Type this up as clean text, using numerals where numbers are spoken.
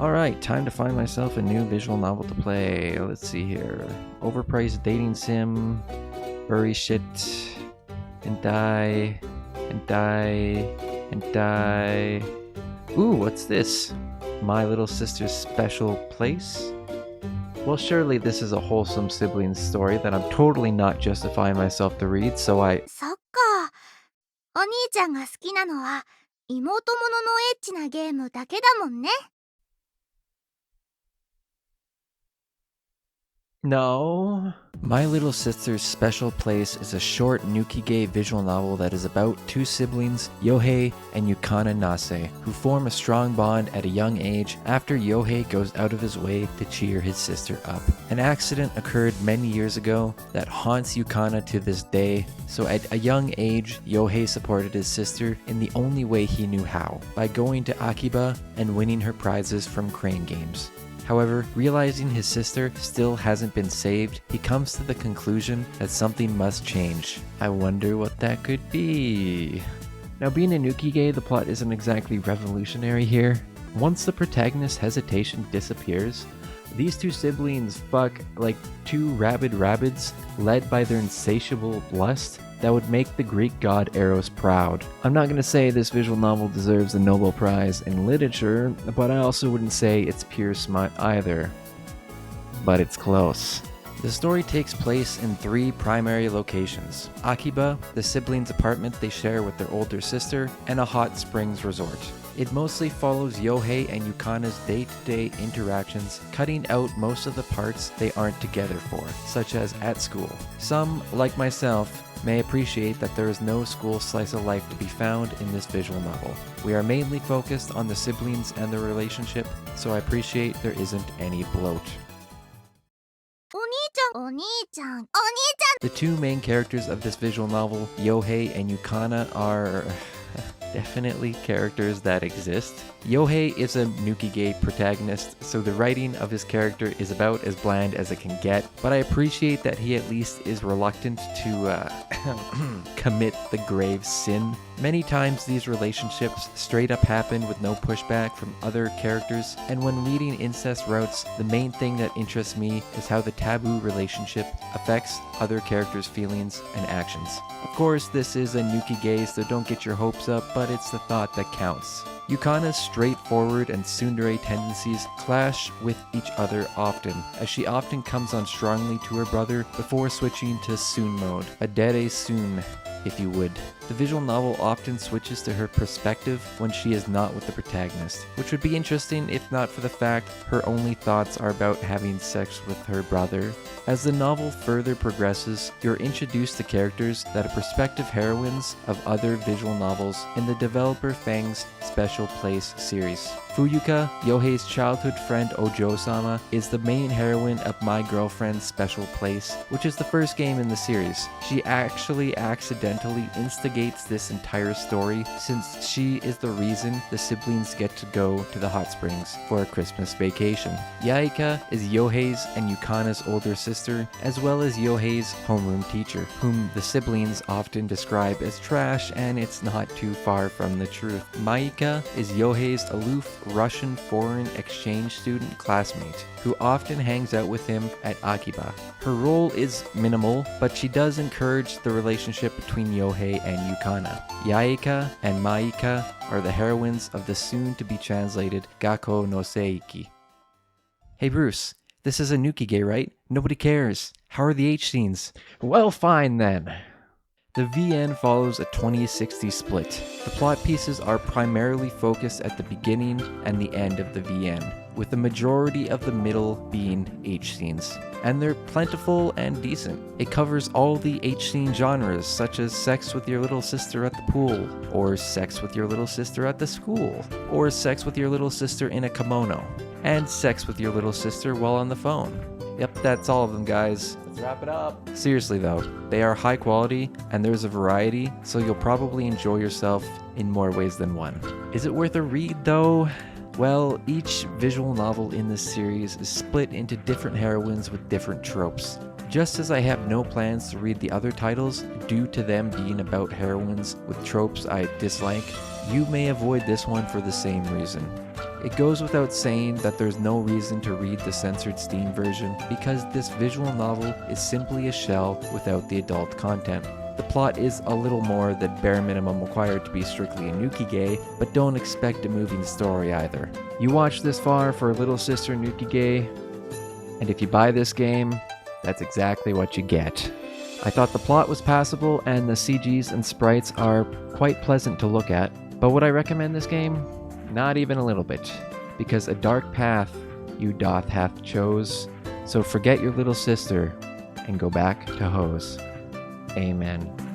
Alright, time to find myself a new visual novel to play. Let's see here. Overpriced dating sim, furry shit, and die, and die, and die. Ooh, what's this? My Little Sister's Special Place? Well, surely this is a wholesome sibling story that I'm totally not justifying myself to read, so I... そっか。お兄ちゃんが好きなのは妹もののエッチなゲームだけだもんね。No. My Little Sister's Special Place is a short nukige visual novel that is about two siblings, Yohei and Yukana Nase, who form a strong bond at a young age after Yohei goes out of his way to cheer his sister up. An accident occurred many years ago that haunts Yukana to this day, so at a young age, Yohei supported his sister in the only way he knew how, by going to Akiba and winning her prizes from crane games. However, realizing his sister still hasn't been saved, he comes to the conclusion that something must change. I wonder what that could be. Now, being a nukige, the plot isn't exactly revolutionary here. Once the protagonist's hesitation disappears, these two siblings fuck like two rabid rabbits led by their insatiable lust that would make the Greek god Eros proud. I'm not gonna say this visual novel deserves the Nobel Prize in literature, but I also wouldn't say it's pure smut either. But it's close. The story takes place in three primary locations: Akiba, the siblings' apartment they share with their older sister, and a hot springs resort. It mostly follows Yohei and Yukana's day-to-day interactions, cutting out most of the parts they aren't together for, such as at school. Some, like myself, may appreciate that there is no school slice of life to be found in this visual novel. We are mainly focused on the siblings and their relationship, so I appreciate there isn't any bloat. お兄ちゃん。 The two main characters of this visual novel, Yohei and Yukana, are definitely characters that exist. Yohei is a nukige protagonist, so the writing of his character is about as bland as it can get, but I appreciate that he at least is reluctant to commit the grave sin. Many times these relationships straight up happen with no pushback from other characters, and when reading incest routes, the main thing that interests me is how the taboo relationship affects other characters' feelings and actions. Of course, this is a nukige, so don't get your hopes up, but it's the thought that counts. Yukana's straightforward and tsundere tendencies clash with each other often, as she often comes on strongly to her brother before switching to Soon mode, a dere Soon, if you would. The visual novel often switches to her perspective when she is not with the protagonist, which would be interesting if not for the fact her only thoughts are about having sex with her brother. As the novel further progresses, you're introduced to characters that are prospective heroines of other visual novels in the developer Feng's Special Place series. Fuyuka, Yohei's childhood friend Ojo-sama, is the main heroine of My Girlfriend's Special Place, which is the first game in the series. She actually accidentally instigates this entire story, since she is the reason the siblings get to go to the hot springs for a Christmas vacation. Yaika is Yohei's and Yukana's older sister, as well as Yohei's homeroom teacher, whom the siblings often describe as trash, and it's not too far from the truth. Maika is Yohei's aloof Russian foreign exchange student classmate, who often hangs out with him at Akiba. Her role is minimal, but she does encourage the relationship between Yohei and Yukana. Yaika and Maika are the heroines of the soon-to-be translated Gakko no Seiki. Hey Bruce, this is a nukige, right? Nobody cares. How are the H scenes? Well, fine then. The VN follows a 20-60 split. The plot pieces are primarily focused at the beginning and the end of the VN, with the majority of the middle being H scenes. And they're plentiful and decent. It covers all the H scene genres, such as sex with your little sister at the pool, or sex with your little sister at the school, or sex with your little sister in a kimono, and sex with your little sister while on the phone. Yep, that's all of them, guys. Let's wrap it up. Seriously though, they are high quality and there's a variety, so you'll probably enjoy yourself in more ways than one. Is it worth a read though? Well, each visual novel in this series is split into different heroines with different tropes. Just as I have no plans to read the other titles due to them being about heroines with tropes I dislike, you may avoid this one for the same reason. It goes without saying that there's no reason to read the censored Steam version because this visual novel is simply a shell without the adult content. The plot is a little more than bare minimum required to be strictly a nukige, but don't expect a moving story either. You watch this far for Little Sister Nukige, and if you buy this game, that's exactly what you get. I thought the plot was passable and the CGs and sprites are quite pleasant to look at, but would I recommend this game? Not even a little bit, because a dark path you doth hath chose, so forget your little sister and go back to Hose. Amen.